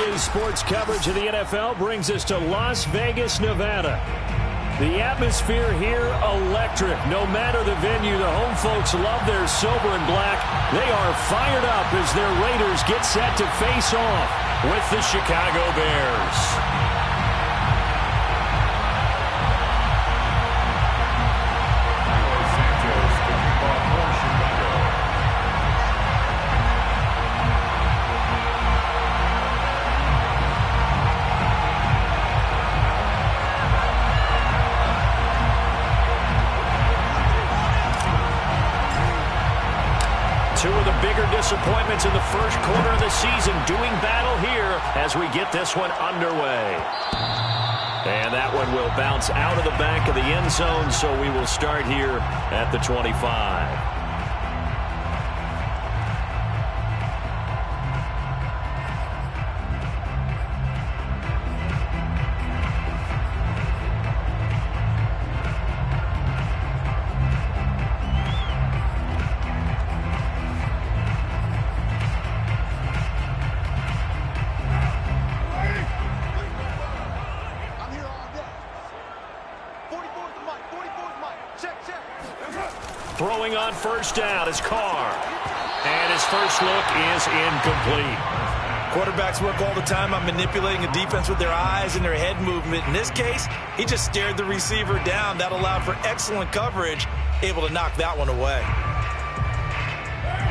Daily sports coverage of the NFL brings us to Las Vegas, Nevada. The atmosphere here, electric. No matter the venue, the home folks love their silver and black. They are fired up as their Raiders get set to face off with the Chicago Bears. Two of the bigger disappointments in the first quarter of the season doing battle here as we get this one underway. And that one will bounce out of the back of the end zone, so we will start here at the 25. Throwing on first down is Carr. And his first look is incomplete. Quarterbacks work all the time on manipulating a defense with their eyes and their head movement. In this case, he just stared the receiver down. That allowed for excellent coverage, able to knock that one away.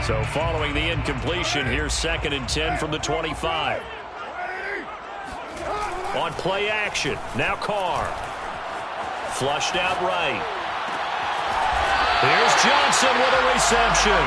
So following the incompletion, here's 2nd and 10 from the 25. On play action, now Carr. Flushed out right. Here's Johnson with a reception.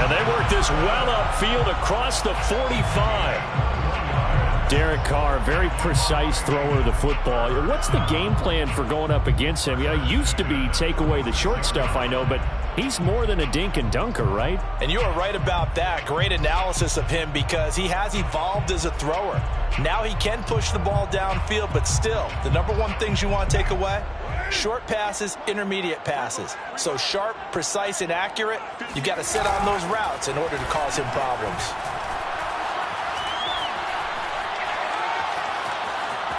And they work this well upfield across the 45. Derek Carr, very precise thrower of the football. What's the game plan for going up against him? Yeah, it used to be take away the short stuff, I know, but he's more than a dink and dunker, right? And you are right about that. Great analysis of him because he has evolved as a thrower. Now he can push the ball downfield, but still, the number one things you want to take away, short passes, intermediate passes. So sharp, precise, and accurate, you've got to sit on those routes in order to cause him problems.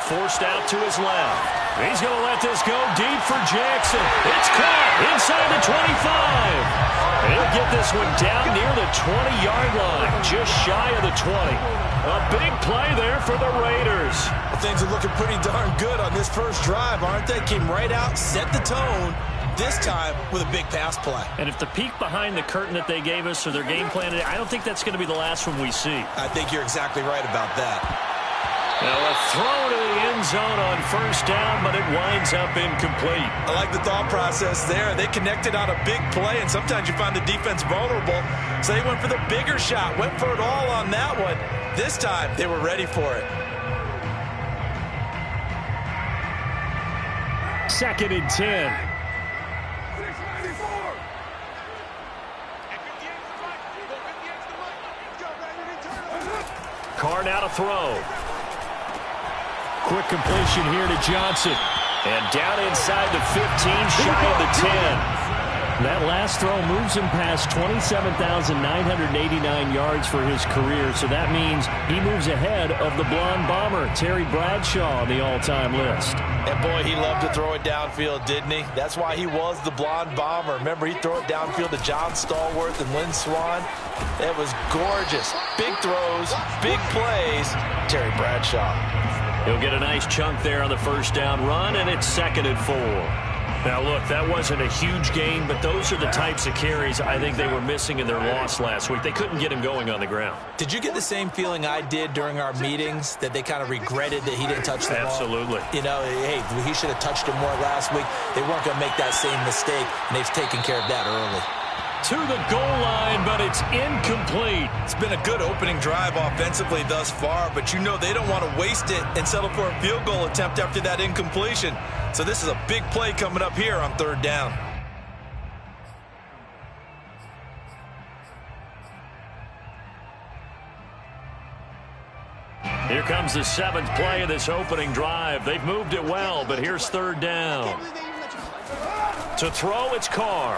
Forced out to his left. He's going to let this go deep for Jackson. It's caught inside the 25. He'll get this one down near the 20-yard line, just shy of the 20. A big play there for the Raiders. Things are looking pretty darn good on this first drive, aren't they? Came right out, set the tone, this time with a big pass play. And if the peek behind the curtain that they gave us or their game plan, I don't think that's going to be the last one we see. I think you're exactly right about that. Now a throw to the end zone on first down, but it winds up incomplete. I like the thought process there. They connected on a big play, and sometimes you find the defense vulnerable. So they went for the bigger shot, went for it all on that one. This time, they were ready for it. 2nd and 10. Carr now to throw. Quick completion here to Johnson. And down inside the 15, shy of the 10. That last throw moves him past 27,989 yards for his career. So that means he moves ahead of the blonde bomber, Terry Bradshaw, on the all-time list. And boy, he loved to throw it downfield, didn't he? That's why he was the blonde bomber. Remember, he'd throw it downfield to John Stallworth and Lynn Swann. It was gorgeous. Big throws, big plays. Terry Bradshaw. He'll get a nice chunk there on the first down run, and it's 2nd and 4. Now, look, that wasn't a huge gain, but those are the types of carries I think they were missing in their loss last week. They couldn't get him going on the ground. Did you get the same feeling I did during our meetings, that they kind of regretted that he didn't touch the ball? Absolutely. You know, hey, he should have touched him more last week. They weren't going to make that same mistake, and they've taken care of that early. To the goal line, but it's incomplete. It's been a good opening drive offensively thus far, but you know they don't want to waste it and settle for a field goal attempt after that incompletion. So this is a big play coming up here on 3rd down. Here comes the 7th play of this opening drive. They've moved it well, but here's 3rd down. To throw, it's Carr.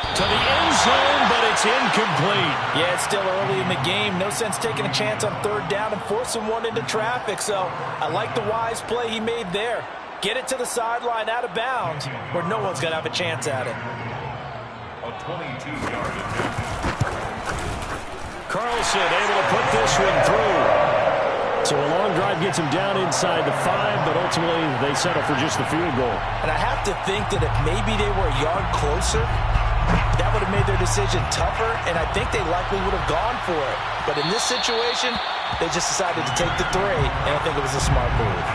To the end zone, but it's It's incomplete. Yeah, it's still early in the game. No sense taking a chance on third down and forcing one into traffic. So I like the wise play he made there. Get it to the sideline out of bounds where no one's going to have a chance at it. A 22-yard attempt. Carlson able to put this one through. So a long drive gets him down inside the 5, but ultimately they settle for just the field goal. And I have to think that if maybe they were a yard closer, that would have made their decision tougher, and I think they likely would have gone for it. But in this situation, they just decided to take the 3, and I think it was a smart move.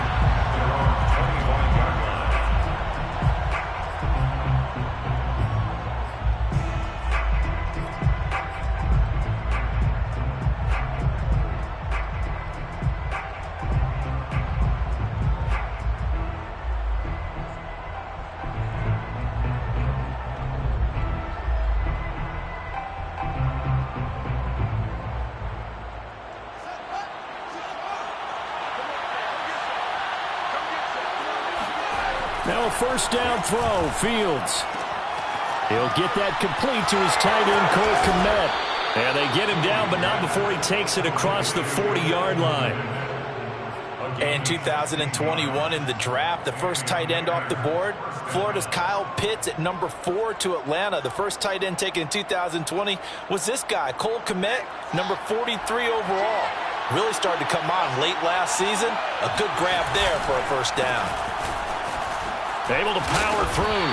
Now a first down throw, Fields. He'll get that complete to his tight end, Cole Kmet. And they get him down, but not before he takes it across the 40-yard line. And 2021 in the draft, the first tight end off the board, Florida's Kyle Pitts at number 4 to Atlanta. The first tight end taken in 2020 was this guy, Cole Kmet, number 43 overall. Really started to come on late last season. A good grab there for a first down. Able to power through.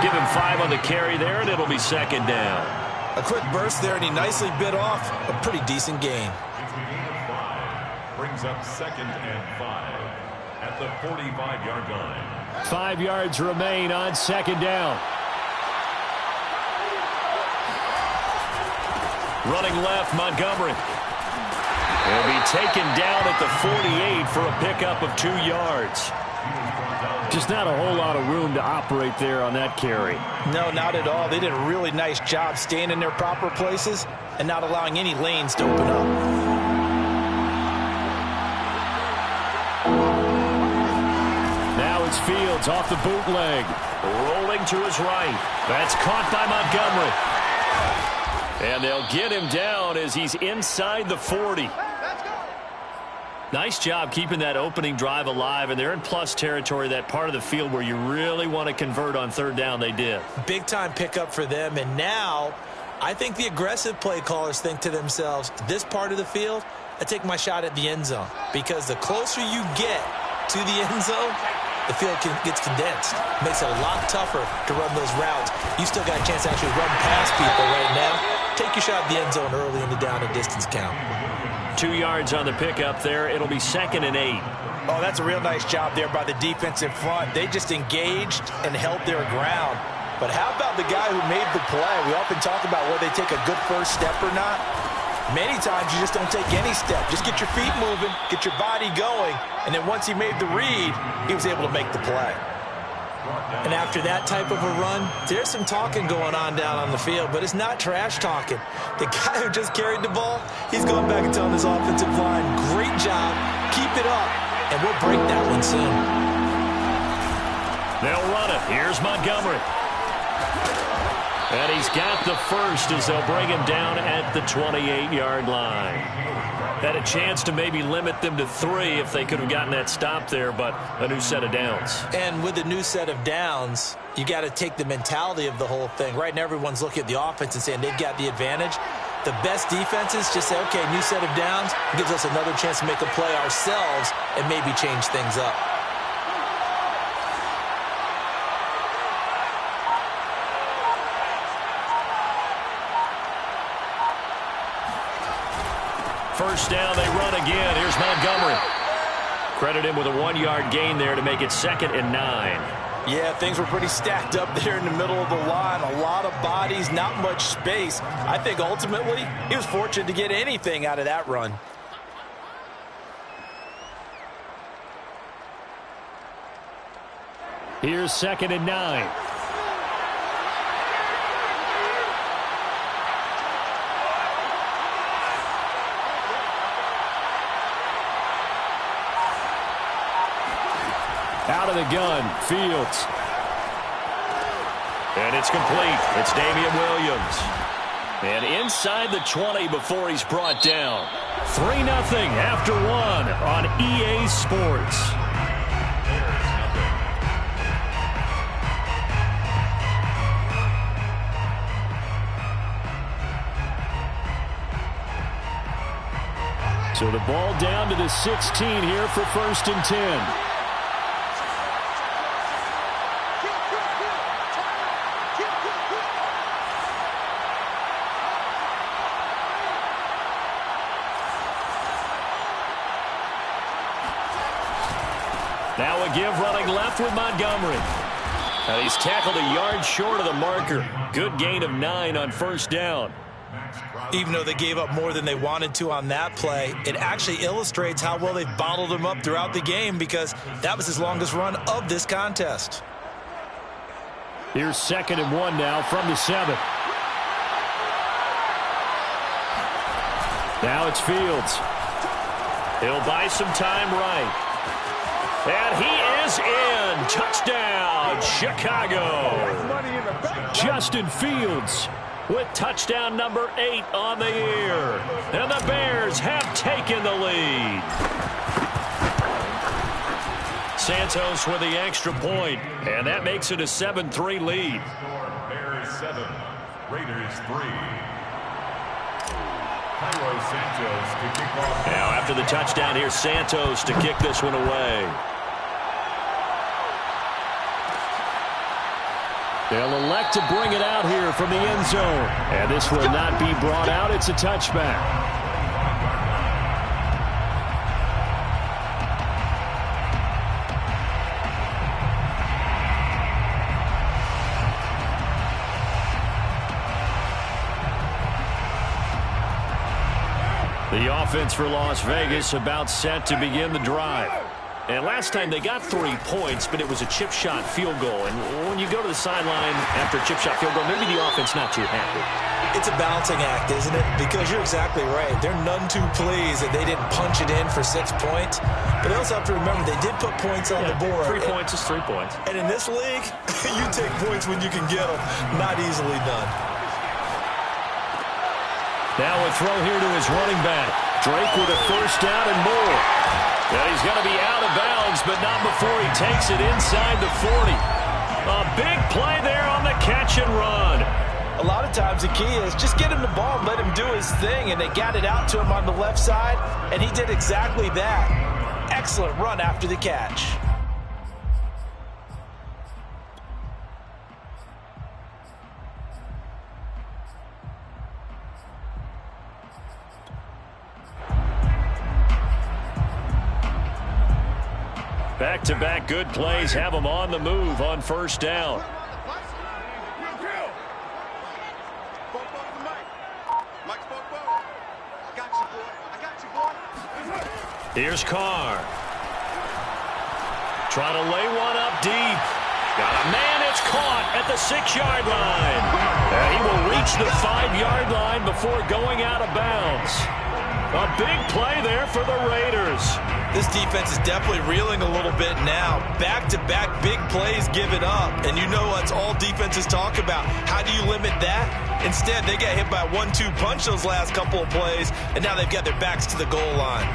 Give him 5 on the carry there, and it'll be second down. A quick burst there, and he nicely bit off a pretty decent gain. Brings up second and 5 at the 45-yard line. 5 yards remain on second down. Running left, Montgomery. He'll be taken down at the 48 for a pickup of 2 yards. Just not a whole lot of room to operate there on that carry. No, not at all. They did a really nice job staying in their proper places and not allowing any lanes to open up. Now it's Fields off the bootleg. Rolling to his right. That's caught by Montgomery. And they'll get him down as he's inside the 40. Nice job keeping that opening drive alive, and they're in plus territory, that part of the field where you really want to convert on third down. They did. Big-time pickup for them, and now I think the aggressive play callers think to themselves, this part of the field, I take my shot at the end zone, because the closer you get to the end zone, the field gets condensed. Makes it a lot tougher to run those routes. You still got a chance to actually run past people right now. Take your shot at the end zone early in the down and distance count. 2 yards on the pickup there. It'll be second and 8. Oh, that's a real nice job there by the defensive front. They just engaged and held their ground. But how about the guy who made the play? We often talk about whether they take a good first step or not. Many times you just don't take any step. Just get your feet moving, get your body going, and then once he made the read, he was able to make the play. And after that type of a run, there's some talking going on down on the field, but it's not trash talking. The guy who just carried the ball, he's going back and telling his offensive line, great job, keep it up, and we'll break that one soon. They'll run it. Here's Montgomery. And he's got the first as they'll bring him down at the 28-yard line. Had a chance to maybe limit them to 3 if they could have gotten that stop there, but a new set of downs. And with a new set of downs, you got to take the mentality of the whole thing. Right now, everyone's looking at the offense and saying they've got the advantage. The best defenses just say, okay, new set of downs, gives us another chance to make a play ourselves and maybe change things up. First down, they run again. Here's Montgomery. Credit him with a 1-yard gain there to make it second and 9. Yeah, things were pretty stacked up there in the middle of the line. A lot of bodies, not much space. I think ultimately he was fortunate to get anything out of that run. Here's second and 9. Out of the gun, Fields. And it's complete. It's Damian Williams. And inside the 20 before he's brought down. 3-0 after 1 on EA Sports. So the ball down to the 16 here for 1st and 10. Now a give running left with Montgomery. And he's tackled a yard short of the marker. Good gain of 9 on 1st down. Even though they gave up more than they wanted to on that play, it actually illustrates how well they've bottled him up throughout the game because that was his longest run of this contest. Here's 2nd and 1 now from the 7. Now it's Fields. He'll buy some time right. And he is in. Touchdown, Chicago. Justin Fields with touchdown number 8 on the year. And the Bears have taken the lead. Santos with the extra point, and that makes it a 7-3 lead. Bears 7, Raiders 3. Santos to kick off. Now after the touchdown, here's Santos to kick this one away. They'll elect to bring it out here from the end zone. And this will not be brought out. It's a touchback. The offense for Las Vegas about set to begin the drive. And last time they got 3 points, but it was a chip shot field goal. And when you go to the sideline after a chip shot field goal, maybe the offense not too happy. It's a balancing act, isn't it? Because you're exactly right. They're none too pleased that they didn't punch it in for 6 points. But they also have to remember they did put points on the board. 3 points is 3 points. And in this league, you take points when you can get them. Not easily done. Now a throw here to his running back. Drake with a 1st down and more. And he's going to be out of bounds, but not before he takes it inside the 40. A big play there on the catch and run. A lot of times the key is just get him the ball and let him do his thing, and they got it out to him on the left side, and he did exactly that. Excellent run after the catch. Back-to-back good plays have them on the move on 1st down. Here's Carr. Trying to lay one up deep. Got a man, it's caught at the 6-yard line. And he will reach the 5-yard line before going out of bounds. A big play there for the Raiders. This defense is definitely reeling a little bit now. Back-to-back big plays given up. And you know that's all defenses talk about. How do you limit that? Instead, they got hit by a 1-2 punch those last couple of plays, and now they've got their backs to the goal line.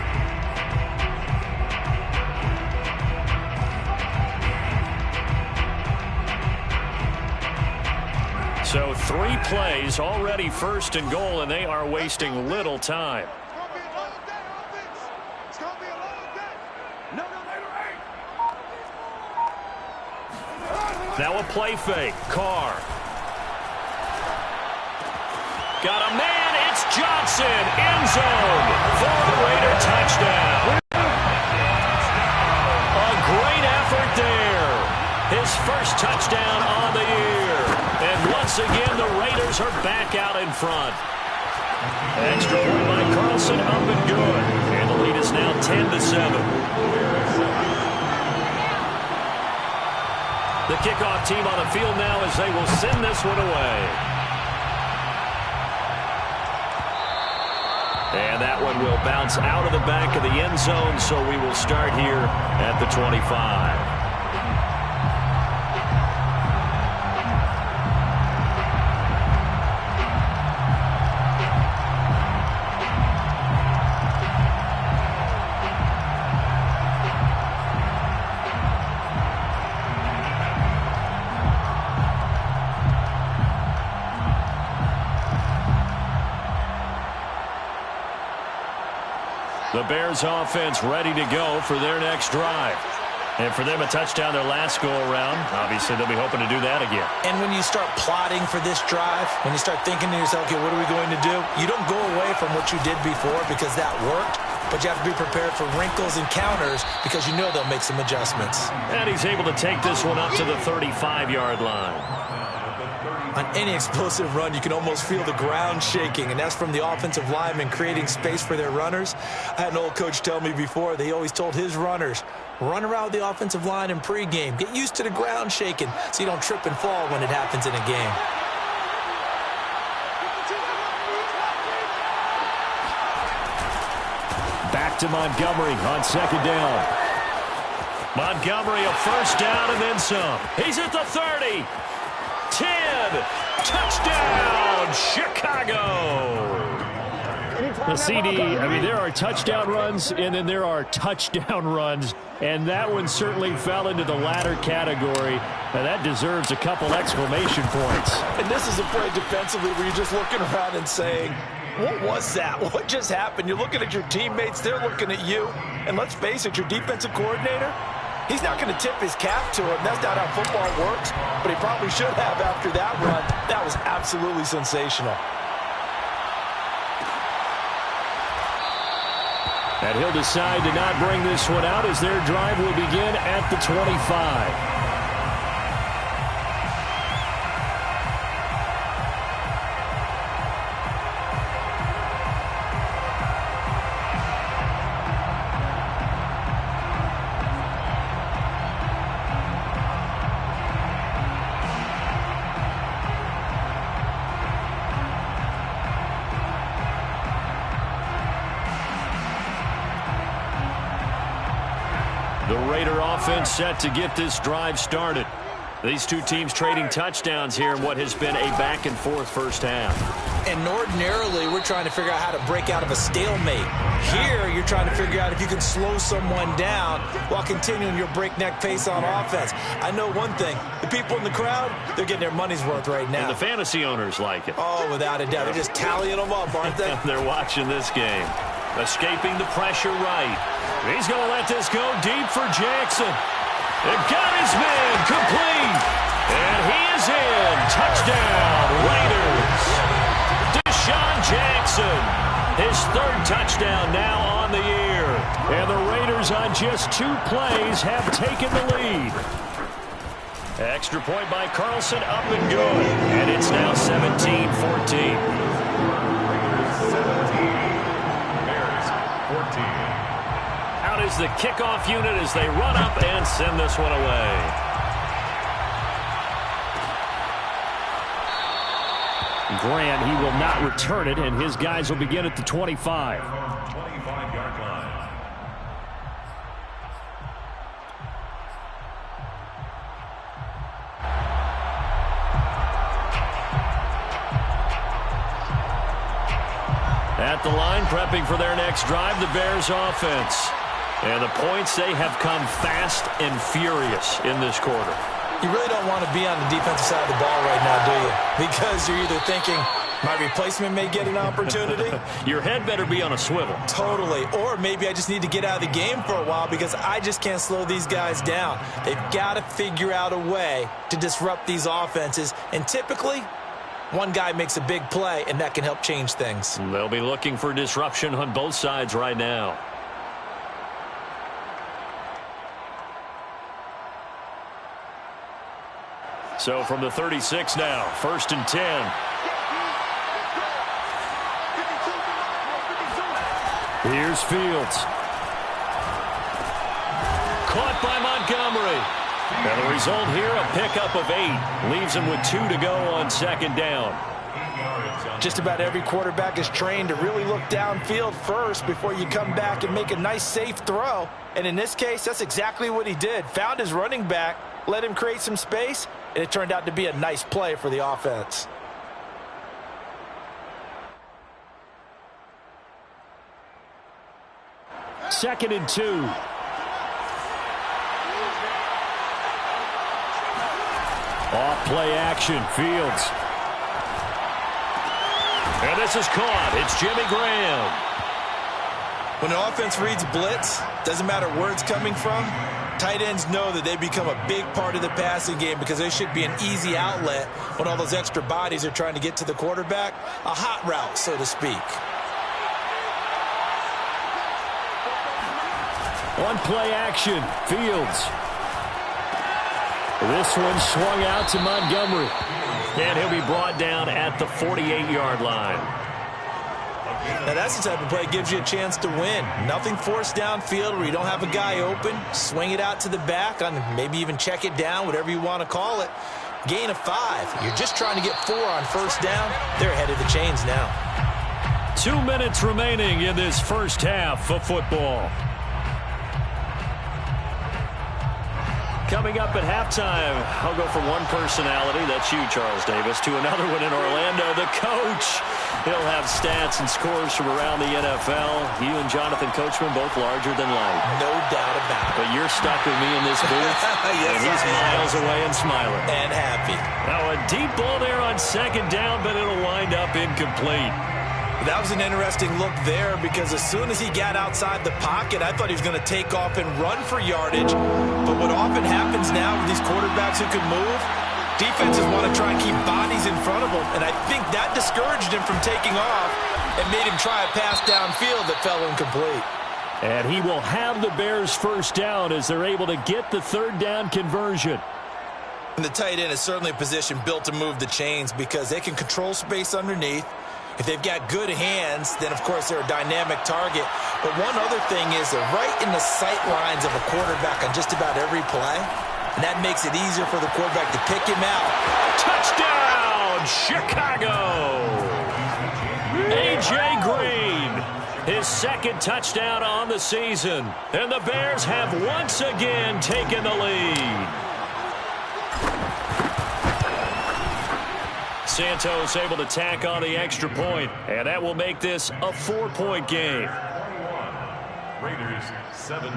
So 3 plays, already 1st and goal, and they are wasting little time. Now a play fake. Carr. Got a man. It's Johnson. End zone for a Raider touchdown. A great effort there. His 1st touchdown on the year. And once again, the Raiders are back out in front. Extra point by Carlson, up and good. And the lead is now 10-7. The kickoff team on the field now as they will send this one away. And that one will bounce out of the back of the end zone, so we will start here at the 25. Bears offense ready to go for their next drive. And for them, a touchdown their last go-around. Obviously, they'll be hoping to do that again. And when you start plotting for this drive, when you start thinking to yourself, okay, what are we going to do? You don't go away from what you did before because that worked, but you have to be prepared for wrinkles and counters because you know they'll make some adjustments. And he's able to take this one up to the 35-yard line. On any explosive run, you can almost feel the ground shaking, and that's from the offensive linemen creating space for their runners. I had an old coach tell me before, he always told his runners, run around the offensive line in pregame. Get used to the ground shaking so you don't trip and fall when it happens in a game. Back to Montgomery on second down. Montgomery a first down and then some. He's at the 30. 10. Touchdown, Chicago. The CD, I mean, there are touchdown runs, and then there are touchdown runs, and that one certainly fell into the latter category. Now, that deserves a couple exclamation points. And this is a play defensively where you're just looking around and saying, what was that? What just happened? You're looking at your teammates, they're looking at you, and let's face it, your defensive coordinator, he's not going to tip his cap to him. That's not how football works, but he probably should have after that run. That was absolutely sensational. And he'll decide to not bring this one out as their drive will begin at the 25. The Raider offense set to get this drive started. These two teams trading touchdowns here in what has been a back-and-forth first half. And ordinarily, we're trying to figure out how to break out of a stalemate. Here, you're trying to figure out if you can slow someone down while continuing your breakneck pace on offense. I know one thing. The people in the crowd, they're getting their money's worth right now. And the fantasy owners like it. Oh, without a doubt. They're just tallying them up, aren't they? They're watching this game. Escaping the pressure right. He's going to let this go deep for Jackson. It got his man complete. And he is in. Touchdown, Raiders. Deshaun Jackson. His third touchdown now on the year. And the Raiders on just 2 plays have taken the lead. Extra point by Carlson, up and good. And it's now 17-14. 14. Out is the kickoff unit as they run up and send this one away. Grant, he will not return it, and his guys will begin at the 25. 25-yard line. At the line, prepping for their next drive, the Bears offense. And the points, they have come fast and furious in this quarter. You really don't want to be on the defensive side of the ball right now, do you? Because you're either thinking, my replacement may get an opportunity. Your head better be on a swivel. Totally. Or maybe I just need to get out of the game for a while because I just can't slow these guys down. They've got to figure out a way to disrupt these offenses. And typically, one guy makes a big play, and that can help change things. They'll be looking for disruption on both sides right now. So from the 36 now, 1st and 10. Here's Fields. Caught by Montgomery. And the result here, a pickup of 8. Leaves him with 2 to go on second down. Just about every quarterback is trained to really look downfield first before you come back and make a nice, safe throw. And in this case, that's exactly what he did. Found his running back, let him create some space, and it turned out to be a nice play for the offense. Second and 2. Off play action, Fields. And this is caught. It's Jimmy Graham. When an offense reads blitz, doesn't matter where it's coming from, tight ends know that they become a big part of the passing game because they should be an easy outlet when all those extra bodies are trying to get to the quarterback. A hot route, so to speak. On play action, Fields. This one swung out to Montgomery. And he'll be brought down at the 48-yard line. Now that's the type of play that gives you a chance to win. Nothing forced downfield where you don't have a guy open. Swing it out to the back, on maybe even check it down, whatever you want to call it. Gain of 5. You're just trying to get 4 on first down. They're ahead of the chains now. 2 minutes remaining in this first half of football. Coming up at halftime, I'll go from one personality, that's you, Charles Davis, to another one in Orlando, the coach. He'll have stats and scores from around the NFL. You and Jonathan Coachman both larger than life. No doubt about it. But you're stuck with me in this booth, yes, and he's miles away and smiling. And happy. Now a deep ball there on second down, but it'll wind up incomplete. That was an interesting look there because as soon as he got outside the pocket, I thought he was going to take off and run for yardage. But what often happens now with these quarterbacks who can move, defenses want to try and keep bodies in front of them. And I think that discouraged him from taking off and made him try a pass downfield that fell incomplete. And he will have the Bears first down as they're able to get the third down conversion. And the tight end is certainly a position built to move the chains because they can control space underneath. If they've got good hands, then, of course, they're a dynamic target. But one other thing is they're right in the sight lines of a quarterback on just about every play. And that makes it easier for the quarterback to pick him out. Touchdown, Chicago! A.J. Green, his second touchdown on the season. And the Bears have once again taken the lead. Santos able to tack on the extra point, and that will make this a 4-point game. Raiders 17.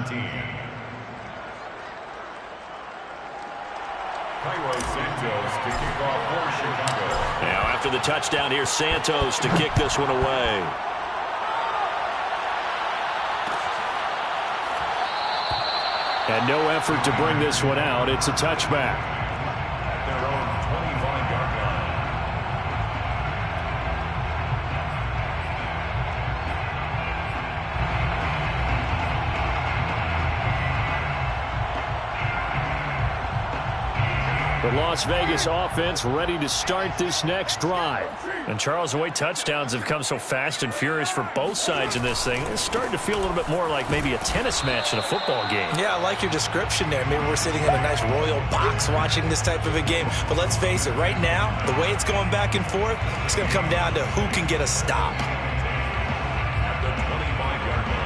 Cairo Santos to kick off for Chicago. Now after the touchdown, here's Santos to kick this one away. And no effort to bring this one out. It's a touchback. At their own 25-yard line. The Las Vegas offense ready to start this next drive. And Charles, the way touchdowns have come so fast and furious for both sides in this thing, it's starting to feel a little bit more like maybe a tennis match in a football game. Yeah, I like your description there. Maybe we're sitting in a nice royal box watching this type of a game. But let's face it, right now, the way it's going back and forth, it's going to come down to who can get a stop. At the 25-yard line.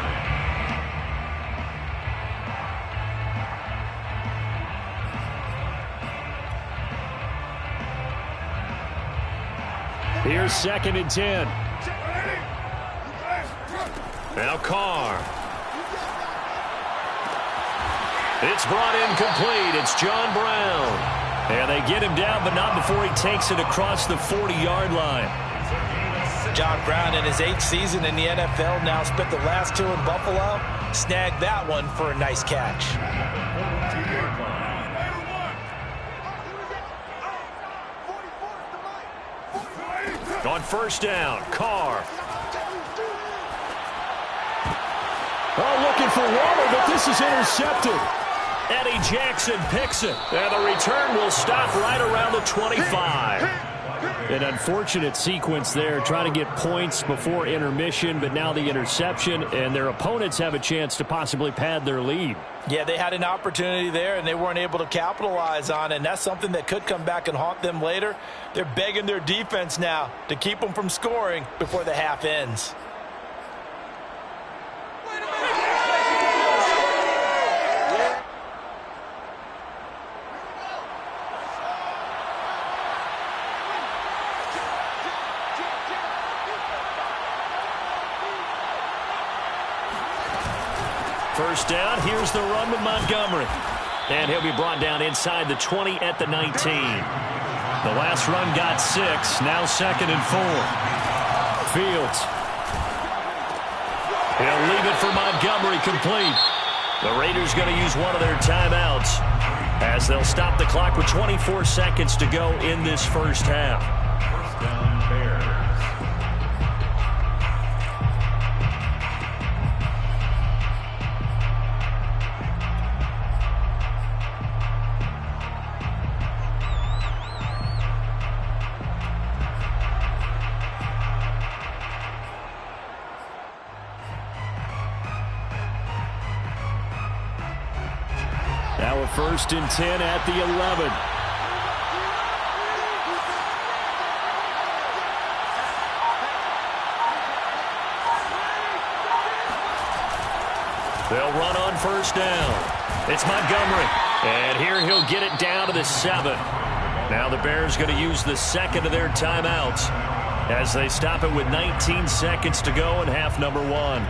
Here's 2nd and 10. Now Carr. It's brought in complete. It's John Brown. And they get him down, but not before he takes it across the 40-yard line. John Brown in his 8th season in the NFL now spent the last 2 in Buffalo. Snagged that one for a nice catch. On first down, Carr. Oh, looking for Waller, but this is intercepted. Eddie Jackson picks it. And the return will stop right around the 25. An unfortunate sequence there, trying to get points before intermission, but now the interception, and their opponents have a chance to possibly pad their lead. Yeah, they had an opportunity there, and they weren't able to capitalize on it, and that's something that could come back and haunt them later. They're begging their defense now to keep them from scoring before the half ends. First down, here's the run with Montgomery. And he'll be brought down inside the 20 at the 19. The last run got 6, now 2nd and 4. Fields. He'll leave it for Montgomery, complete. The Raiders going to use one of their timeouts as they'll stop the clock with 24 seconds to go in this first half. First down, Bears. Now a 1st and 10 at the 11. They'll run on 1st down. It's Montgomery. And here he'll get it down to the 7. Now the Bears going to use the second of their timeouts as they stop it with 19 seconds to go in half number 1.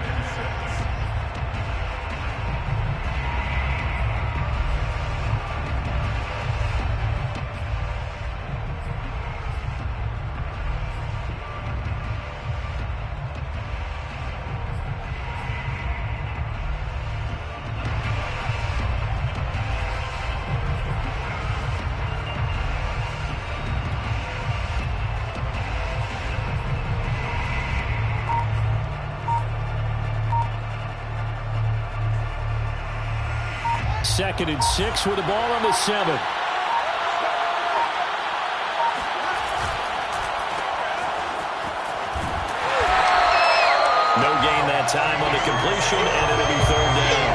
Second and 6 with the ball on the 7. No gain that time on the completion, and it'll be 3rd down.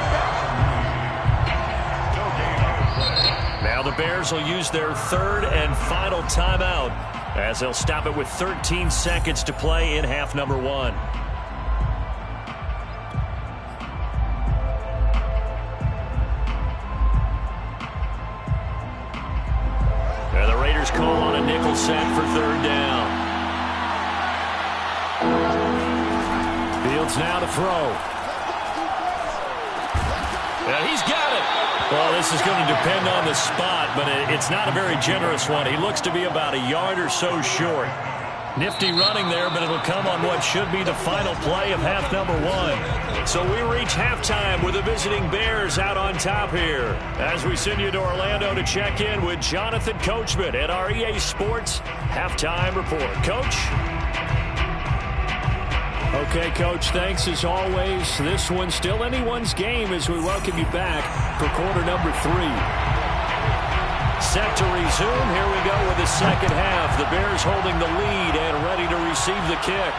Now the Bears will use their 3rd and final timeout as they'll stop it with 13 seconds to play in half number 1. Call on a nickel set for 3rd down. Fields now to throw. And he's got it. Well, this is going to depend on the spot, but it's not a very generous one. He looks to be about a yard or so short. Nifty running there, but it'll come on what should be the final play of half number 1. So we reach halftime with the visiting Bears out on top here as we send you to Orlando to check in with Jonathan Coachman at our EA Sports Halftime Report. Coach? Okay, Coach, thanks as always. This one's still anyone's game as we welcome you back for quarter number 3. Set to resume. Here we go with the second half. The Bears holding the lead and ready to receive the kick.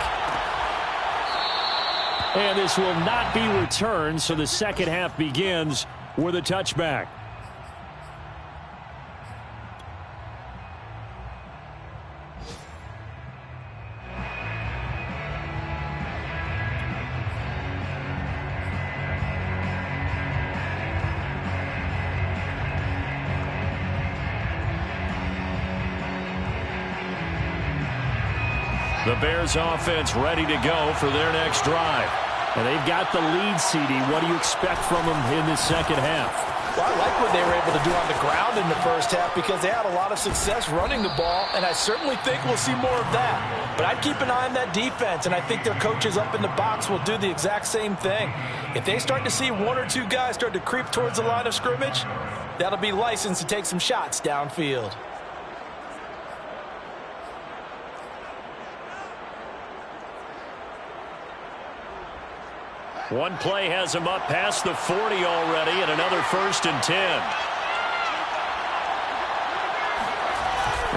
And this will not be returned, so the second half begins with a touchback. The Bears offense ready to go for their next drive. And they've got the lead, CD. What do you expect from them in the second half? Well, I like what they were able to do on the ground in the first half because they had a lot of success running the ball, and I certainly think we'll see more of that. But I'd keep an eye on that defense, and I think their coaches up in the box will do the exact same thing. If they start to see 1 or 2 guys start to creep towards the line of scrimmage, that'll be licensed to take some shots downfield. One play has him up past the 40 already, and another 1st and 10.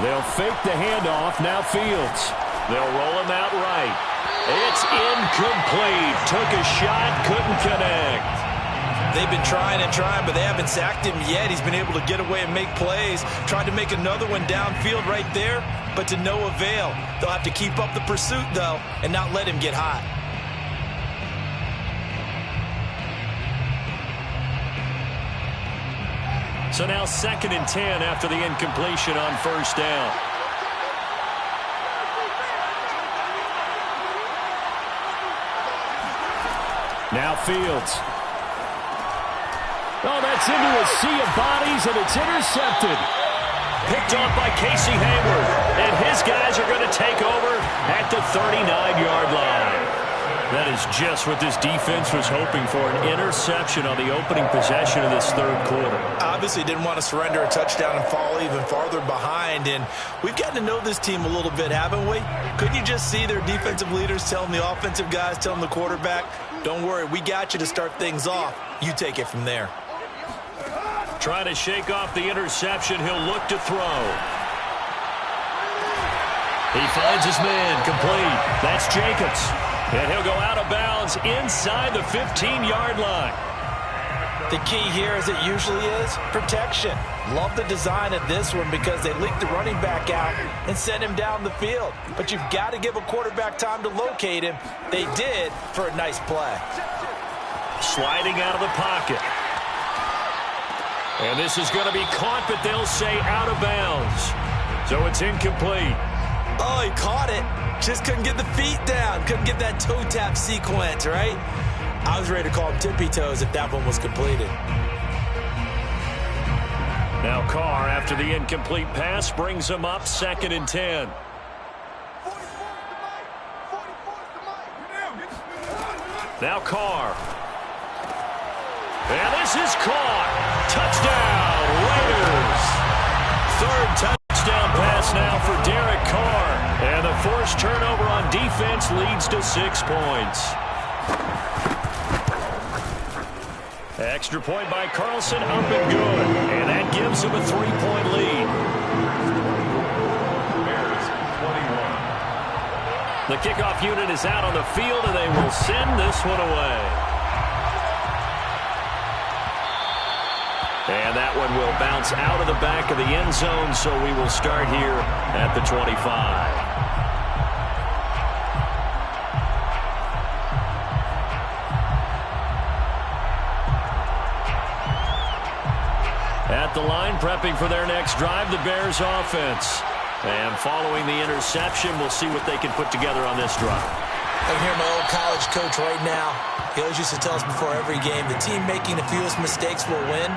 They'll fake the handoff. Now Fields. They'll roll him out right. It's incomplete. Took a shot, couldn't connect. They've been trying and trying, but they haven't sacked him yet. He's been able to get away and make plays. Tried to make another one downfield right there, but to no avail. They'll have to keep up the pursuit, though, and not let him get hot. So now 2nd and 10 after the incompletion on 1st down. Now Fields. Oh, that's into a sea of bodies, and it's intercepted. Picked off by Casey Hayward. And his guys are going to take over at the 39-yard line. That is just what this defense was hoping for, an interception on the opening possession of this third quarter. Obviously didn't want to surrender a touchdown and fall even farther behind, and we've gotten to know this team a little bit, haven't we? Couldn't you just see their defensive leaders telling the offensive guys, telling the quarterback, don't worry, we got you to start things off. You take it from there. Trying to shake off the interception. He'll look to throw. He finds his man, complete. That's Jacobs. And he'll go out of bounds inside the 15-yard line. The key here, as it usually is, protection. Love the design of this one because they leaked the running back out and sent him down the field. But you've got to give a quarterback time to locate him. They did for a nice play. Sliding out of the pocket. And this is going to be caught, but they'll say out of bounds. So it's incomplete. Oh, he caught it. Just couldn't get the feet down. Couldn't get that toe tap sequence, right? I was ready to call him tippy toes if that one was completed. Now Carr, after the incomplete pass, brings him up 2nd and 10. Now Carr. And this is caught. Touchdown, Raiders. Third touchdown pass now for Derek Carr. And the forced turnover on defense leads to 6 points. Extra point by Carlson, up and good. And that gives him a 3-point lead. Bears 21. The kickoff unit is out on the field, and they will send this one away. And that one will bounce out of the back of the end zone, so we will start here at the 25. At the line, prepping for their next drive, the Bears offense. And following the interception, we'll see what they can put together on this drive. I can hear my old college coach right now. He always used to tell us before every game, the team making the fewest mistakes will win.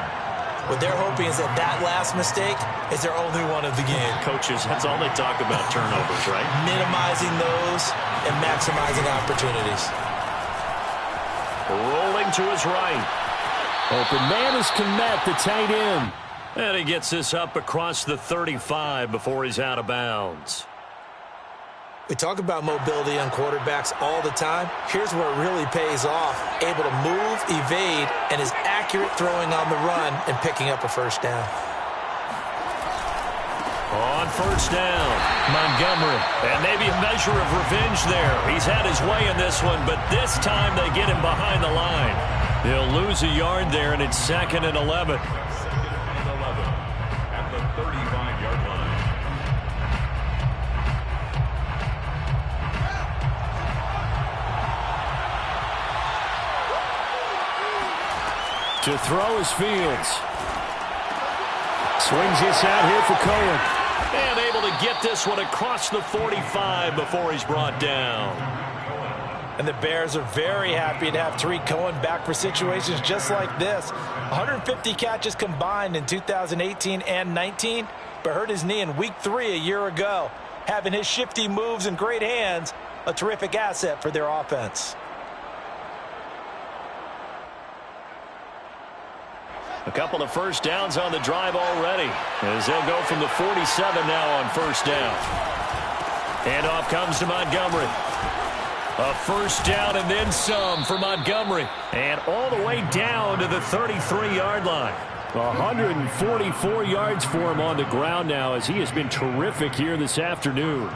What they're hoping is that that last mistake is their only one of the game. Coaches, that's all they talk about, turnovers, right? Minimizing those and maximizing opportunities. Rolling to his right. Open man is Kmet, the tight end. And he gets this up across the 35 before he's out of bounds. We talk about mobility on quarterbacks all the time. Here's where it really pays off. Able to move, evade, and is accurate throwing on the run and picking up a first down. On first down, Montgomery. And maybe a measure of revenge there. He's had his way in this one, but this time they get him behind the line. They'll lose a yard there, and it's 2nd and 11. 2nd and 11 at the 35-yard line. To throw is Fields. Swings this out here for Cohen. And able to get this one across the 45 before he's brought down. And the Bears are very happy to have Tariq Cohen back for situations just like this. 150 catches combined in 2018 and 19, but hurt his knee in week 3 a year ago. Having his shifty moves and great hands, a terrific asset for their offense. A couple of first downs on the drive already, as they'll go from the 47 now on first down. And off comes to Montgomery. A first down and then some for Montgomery. And all the way down to the 33-yard line. 144 yards for him on the ground now, as he has been terrific here this afternoon.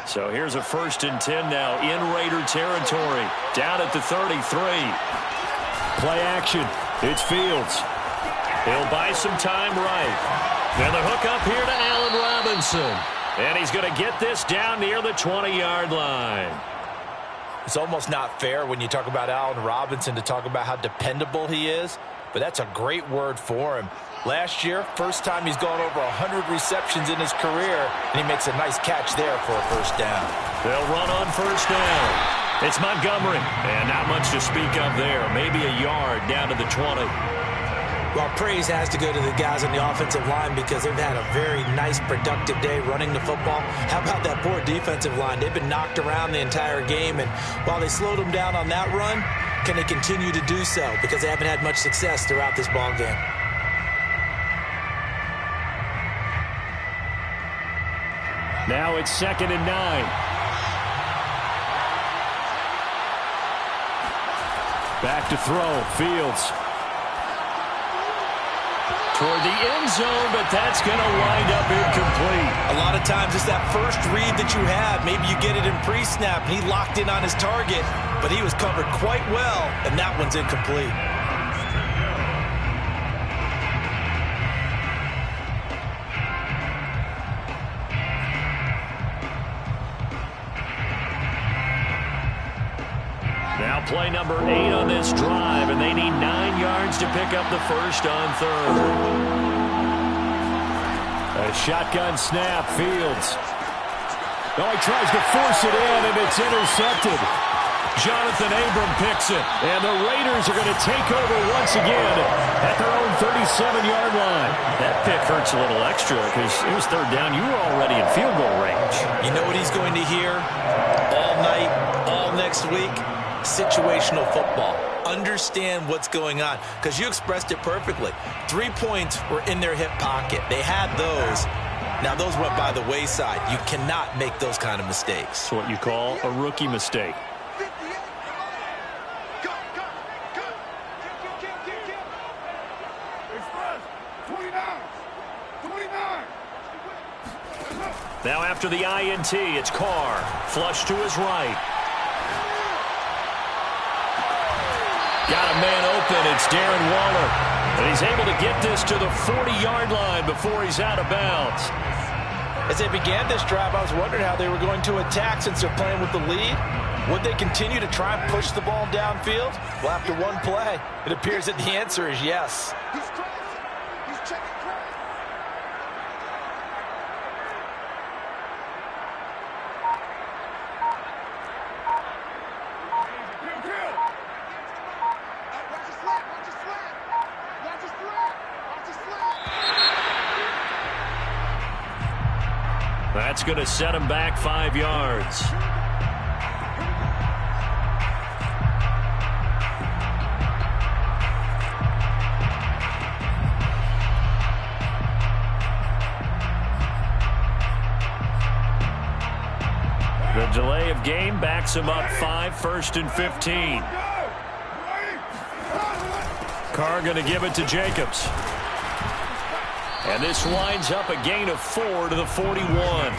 So here's a 1st and 10 now in Raider territory. Down at the 33. Play action. It's Fields. He'll buy some time right. And the hook up here to Allen Robinson. And he's going to get this down near the 20-yard line. It's almost not fair when you talk about Allen Robinson to talk about how dependable he is, but that's a great word for him. Last year, first time he's gone over 100 receptions in his career, and he makes a nice catch there for a first down. They'll run on first down. It's Montgomery, and not much to speak of there. Maybe a yard down to the 20. Well, praise has to go to the guys on the offensive line because they've had a very nice, productive day running the football. How about that poor defensive line? They've been knocked around the entire game, and while they slowed them down on that run, can they continue to do so? Because they haven't had much success throughout this ball game. Now it's 2nd and 9. Back to throw. Fields. Toward the end zone, but that's going to wind up incomplete. A lot of times it's that first read that you have. Maybe you get it in pre-snap, and he locked in on his target, but he was covered quite well, and that one's incomplete. Now play number 8 on this drive, and they need 9 yards to pick up the first on 3rd. A shotgun snap, Fields. Oh, he tries to force it in, and it's intercepted. Jonathan Abram picks it, and the Raiders are going to take over once again at their own 37-yard line. That pick hurts a little extra because it was 3rd down. You were already in field goal range. You know what he's going to hear all night, all next week? Situational football. Understand what's going on, because you expressed it perfectly. 3 points were in their hip pocket. They had those. Now those went by the wayside. You cannot make those kind of mistakes. It's what you call a rookie mistake. Now after the INT, it's Carr. Flush to his right. Got a man open. It's Darren Waller. And he's able to get this to the 40-yard line before he's out of bounds. As they began this drive, I was wondering how they were going to attack since they're playing with the lead. Would they continue to try and push the ball downfield? Well, after one play, it appears that the answer is yes. That's going to set him back 5 yards. The delay of game backs him up 5, 1st and 15. Carr going to give it to Jacobs. And this winds up a gain of 4 to the 41.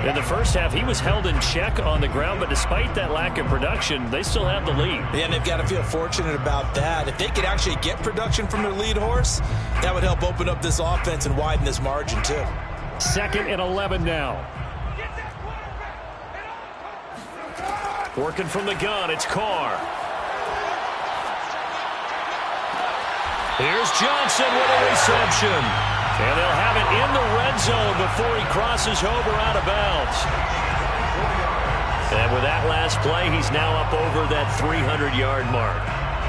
In the first half, he was held in check on the ground, but despite that lack of production, they still have the lead. Yeah, and they've got to feel fortunate about that. If they could actually get production from their lead horse, that would help open up this offense and widen this margin, too. 2nd and 11 now. Working from the gun, it's Carr. Here's Johnson with a reception. And they'll have it in the red zone before he crosses over out of bounds. And with that last play, he's now up over that 300-yard mark.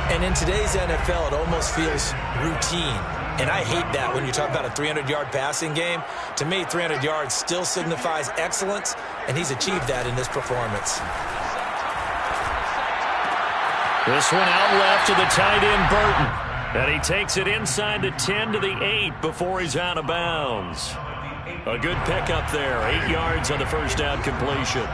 And in today's NFL, it almost feels routine. And I hate that when you talk about a 300-yard passing game. To me, 300 yards still signifies excellence, and he's achieved that in this performance. This one out left to the tight end, Burton. And he takes it inside the 10 to the 8 before he's out of bounds. A good pickup there. 8 yards on the first down completion.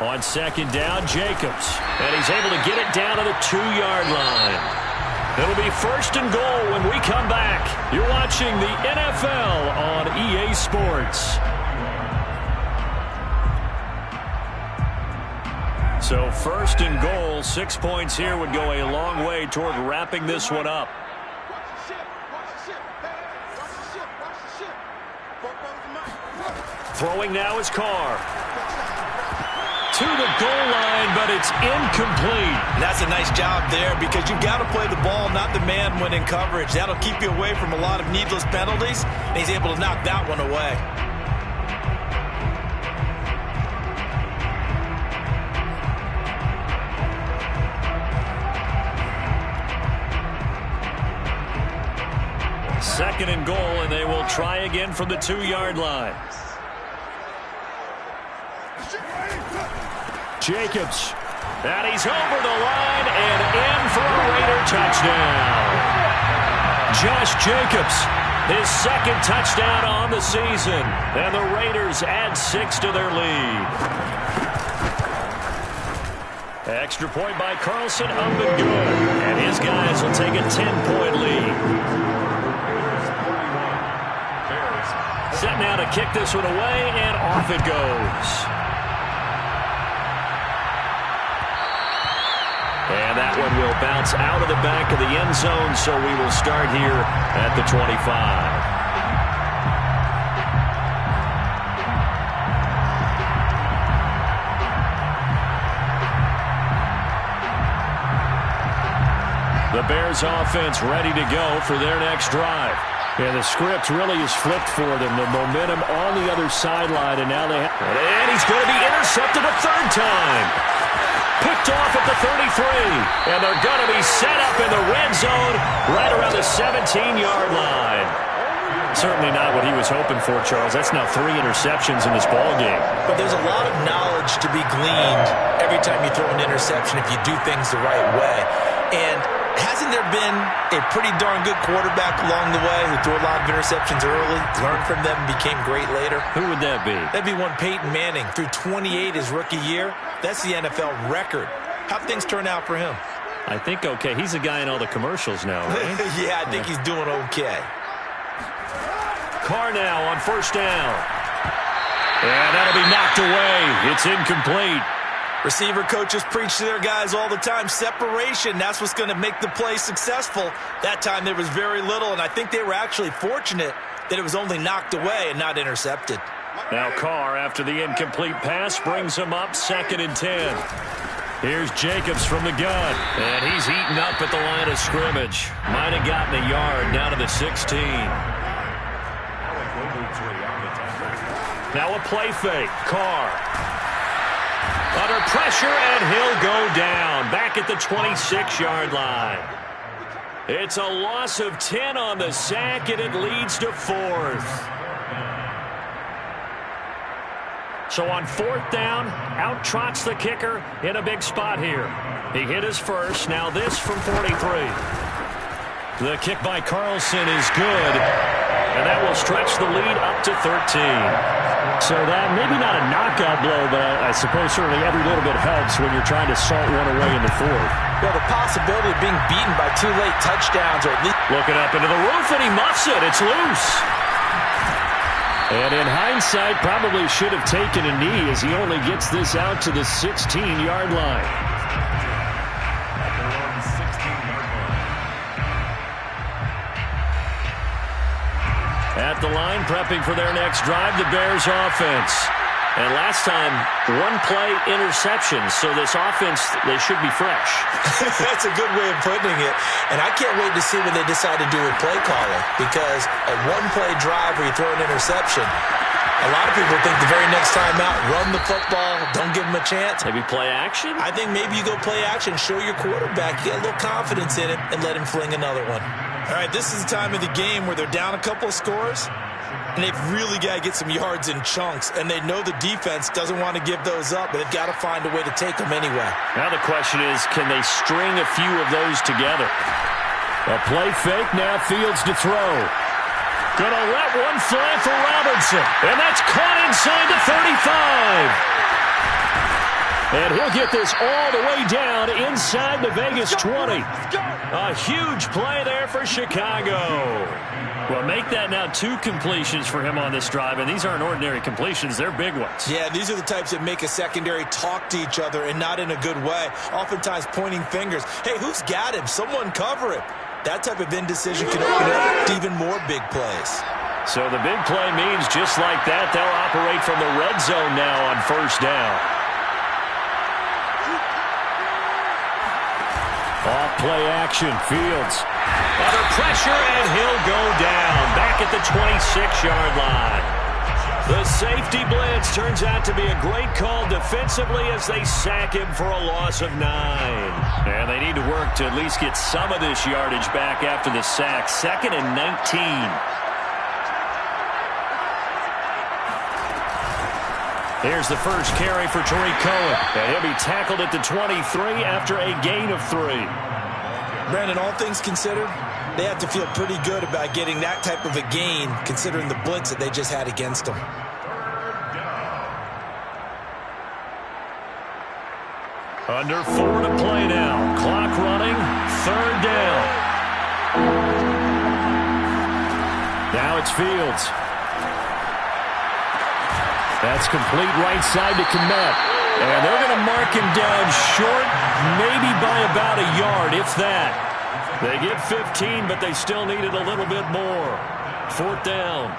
On 2nd down, Jacobs. And he's able to get it down to the 2-yard line. It'll be 1st and goal when we come back. You're watching the NFL on EA Sports. So 1st and goal, 6 points here would go a long way toward wrapping this one up. Throwing now is Carr. To the goal line, but it's incomplete. And that's a nice job there because you've got to play the ball, not the man when in coverage. That'll keep you away from a lot of needless penalties, and he's able to knock that one away. 2nd and goal, and they will try again from the 2-yard line. Jacobs. And he's over the line and in for a Raider touchdown. Josh Jacobs, his 2nd touchdown on the season. And the Raiders add 6 to their lead. Extra point by Carlson, up and good. And his guys will take a 10-point lead. Set now to kick this one away, and off it goes. And that one will bounce out of the back of the end zone, so we will start here at the 25. The Bears offense ready to go for their next drive. Yeah, the script really is flipped for them. The momentum on the other sideline, and now they have... And he's going to be intercepted a 3rd time. Picked off at the 33, and they're going to be set up in the red zone right around the 17-yard line. Certainly not what he was hoping for, Charles. That's now 3 interceptions in this ballgame. But there's a lot of knowledge to be gleaned every time you throw an interception if you do things the right way. And hasn't there been a pretty darn good quarterback along the way who threw a lot of interceptions early, learned from them, became great later? Who would that be? That'd be one Peyton Manning. Threw 28 his rookie year. That's the NFL record. How'd things turn out for him? I think okay. He's a guy in all the commercials now, right? Yeah, I think he's doing okay. Carr now on 1st down. And that'll be knocked away. It's incomplete. Receiver coaches preach to their guys all the time. Separation, that's what's going to make the play successful. That time there was very little, and I think they were actually fortunate that it was only knocked away and not intercepted. Now Carr, after the incomplete pass, brings him up 2nd and 10. Here's Jacobs from the gun, and he's eaten up at the line of scrimmage. Might have gotten a yard, down to the 16. Now a play fake. Carr. Under pressure, and he'll go down. Back at the 26-yard line. It's a loss of 10 on the sack, and it leads to 4th. So on 4th down, out trots the kicker in a big spot here. He hit his first. Now this from 43. The kick by Carlson is good, and that will stretch the lead up to 13. So that maybe not a knockout blow, but I suppose certainly every little bit helps when you're trying to salt one away in the 4th. Well, the possibility of being beaten by 2 late touchdowns, or at least looking up into the roof, and he muffs it. It's loose. And in hindsight, probably should have taken a knee as he only gets this out to the 16-yard line. At the line, prepping for their next drive, the Bears offense. And last time, 1-play interception, so this offense, they should be fresh. That's a good way of putting it. And I can't wait to see what they decide to do with play calling, because a 1-play drive where you throw an interception, a lot of people think the very next time out, run the football, don't give them a chance. Maybe play action? I think maybe you go play action, show your quarterback, get a little confidence in him, and let him fling another one. All right, this is the time of the game where they're down a couple of scores, and they've really got to get some yards in chunks, and they know the defense doesn't want to give those up, but they've got to find a way to take them anyway. Now the question is, can they string a few of those together? A play fake, now Fields to throw. Gonna let one fly for Robinson, and that's caught inside the 35. And he'll get this all the way down inside the Vegas 20. A huge play there for Chicago. Well, make that now 2 completions for him on this drive, and these aren't ordinary completions. They're big ones. Yeah, these are the types that make a secondary talk to each other, and not in a good way. Oftentimes pointing fingers. Hey, who's got him? Someone cover him. That type of indecision can open up to even more big plays. So the big play means just like that, they'll operate from the red zone now on 1st down. Off play action, Fields. Under pressure, and he'll go down. Back at the 26-yard line. The safety blitz turns out to be a great call defensively as they sack him for a loss of 9. And they need to work to at least get some of this yardage back after the sack. 2nd and 19. Here's the first carry for Tariq Cohen. And he'll be tackled at the 23 after a gain of 3. Brandon, all things considered, they have to feel pretty good about getting that type of a gain, considering the blitz that they just had against them. Under 4 to play now. Clock running. 3rd down. Now it's Fields. That's complete right side to Kmet. And they're going to mark him down short, maybe by about a yard, if that. They get 15, but they still needed a little bit more. 4th down.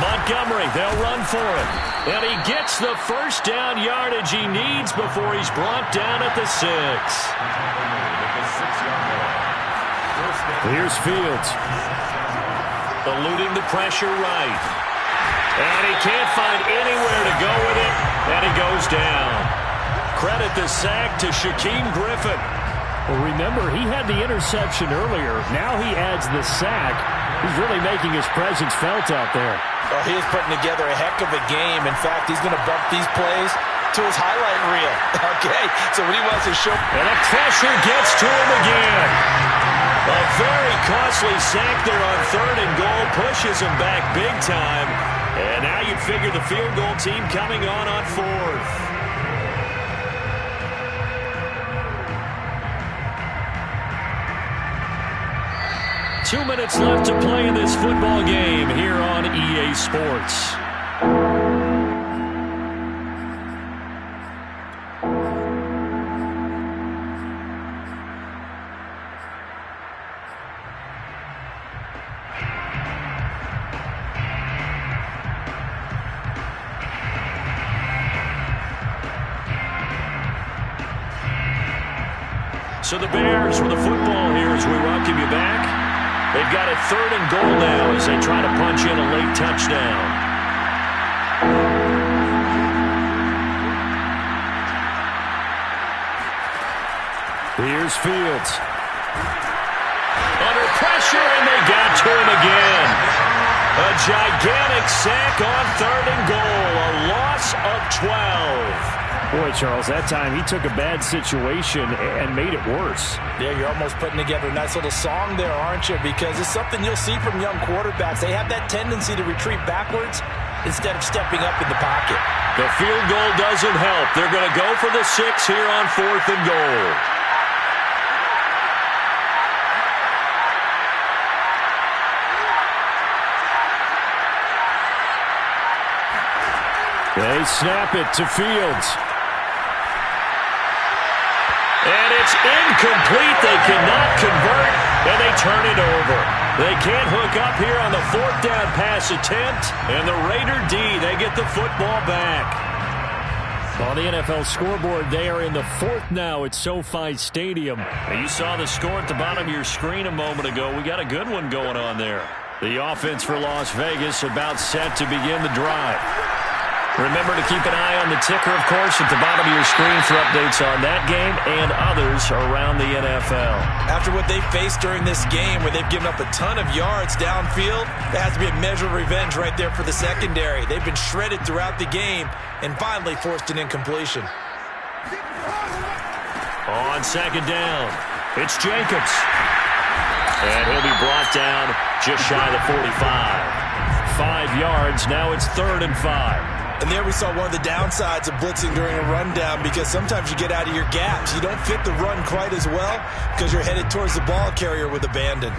Montgomery, they'll run for it. And he gets the first down yardage he needs before he's brought down at the 6. Here's Fields. Eluding the pressure right. And he can't find anywhere to go with it. And he goes down. Credit the sack to Shaquem Griffin. Well, remember, he had the interception earlier. Now he adds the sack. He's really making his presence felt out there. Oh, he is putting together a heck of a game. In fact, he's going to bump these plays to his highlight reel. Okay, so when he wants to show... And the pressure gets to him again. A very costly sack there on 3rd and goal. Pushes him back big time. And now you figure the field goal team coming on 4th. 2 minutes left to play in this football game here on EA Sports. So the Bears with the football here as we welcome you back. They've got a 3rd and goal now as they try to punch in a late touchdown. Here's Fields. Under pressure, and they got to him again. A gigantic sack on 3rd and goal. A loss of 12. Boy, Charles, that time he took a bad situation and made it worse. Yeah, you're almost putting together a nice little song there, aren't you? Because it's something you'll see from young quarterbacks. They have that tendency to retreat backwards instead of stepping up in the pocket. The field goal doesn't help. They're going to go for the 6 here on 4th and goal. They snap it to Fields. And it's incomplete. They cannot convert, and they turn it over. They can't hook up here on the 4th down pass attempt, and the Raider D, they get the football back. On the NFL scoreboard, they are in the 4th now at SoFi Stadium. And you saw the score at the bottom of your screen a moment ago. We got a good one going on there. The offense for Las Vegas about set to begin the drive. Remember to keep an eye on the ticker, of course, at the bottom of your screen for updates on that game and others around the NFL. After what they faced during this game where they've given up a ton of yards downfield, there has to be a measure of revenge right there for the secondary. They've been shredded throughout the game and finally forced an incompletion. On 2nd down, it's Jacobs. And he'll be brought down just shy of the 45. 5 yards, now it's 3rd and 5. And there we saw one of the downsides of blitzing during a rundown, because sometimes you get out of your gaps. You don't fit the run quite as well because you're headed towards the ball carrier with abandon.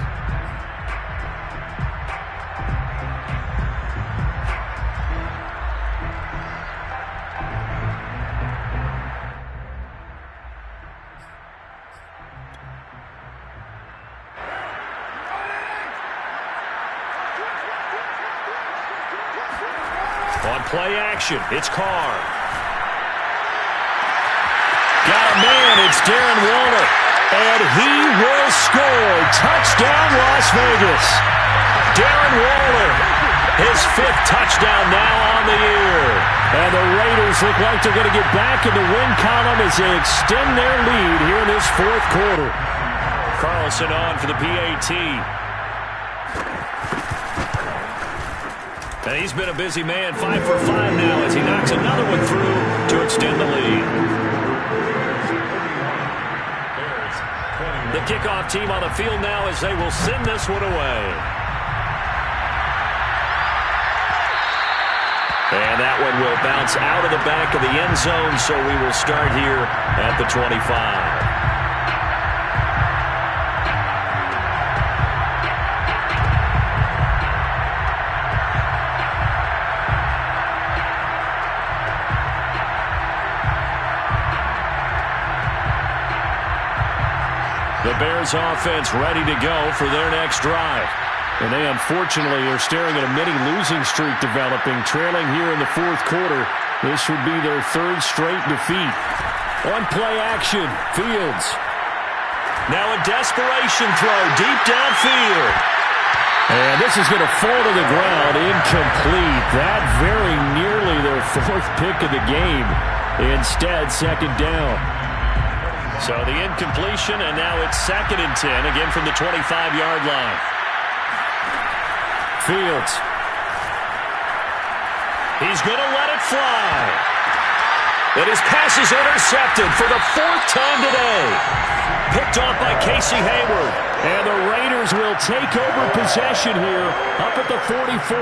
On play action, it's Carr. Got a man, it's Darren Waller. And he will score. Touchdown, Las Vegas. Darren Waller, his 5th touchdown now on the year. And the Raiders look like they're going to get back in the win column as they extend their lead here in this 4th quarter. Carlson on for the PAT. And he's been a busy man, 5 for 5 now as he knocks another one through to extend the lead. The kickoff team on the field now as they will send this one away. And that one will bounce out of the back of the end zone, so we will start here at the 25. The Bears offense ready to go for their next drive. And they unfortunately are staring at a mini losing streak developing, trailing here in the 4th quarter. This would be their 3rd straight defeat. On play action, Fields. Now a desperation throw deep downfield. And this is going to fall to the ground, incomplete. That very nearly their 4th pick of the game. Instead, 2nd down. So the incompletion, and now it's 2nd and 10, again from the 25-yard line. Fields. He's going to let it fly. And his pass is intercepted for the 4th time today. Picked off by Casey Hayward. And the Raiders will take over possession here up at the 44.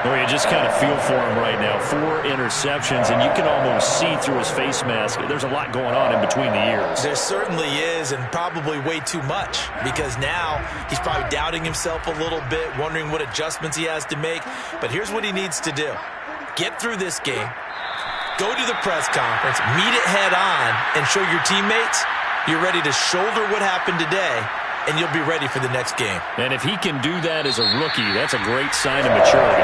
Well, you just kind of feel for him right now. 4 interceptions, and you can almost see through his face mask. There's a lot going on in between the ears. There certainly is, and probably way too much, because now he's probably doubting himself a little bit, wondering what adjustments he has to make. But here's what he needs to do. Get through this game, go to the press conference, meet it head on, and show your teammates you're ready to shoulder what happened today, and you'll be ready for the next game. And if he can do that as a rookie, that's a great sign of maturity.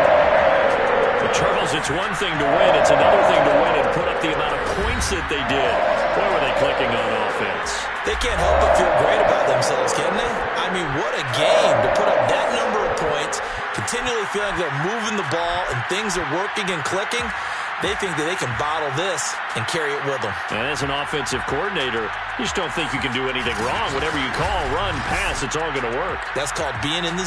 For Turtles, it's one thing to win. It's another thing to win and put up the amount of points that they did. Boy, were they clicking on offense. They can't help but feel great about themselves, can they? I mean, what a game to put up that number of points, continually feeling like they're moving the ball and things are working and clicking. They think that they can bottle this and carry it with them. And as an offensive coordinator, you just don't think you can do anything wrong. Whatever you call, run, pass, it's all going to work. That's called being in the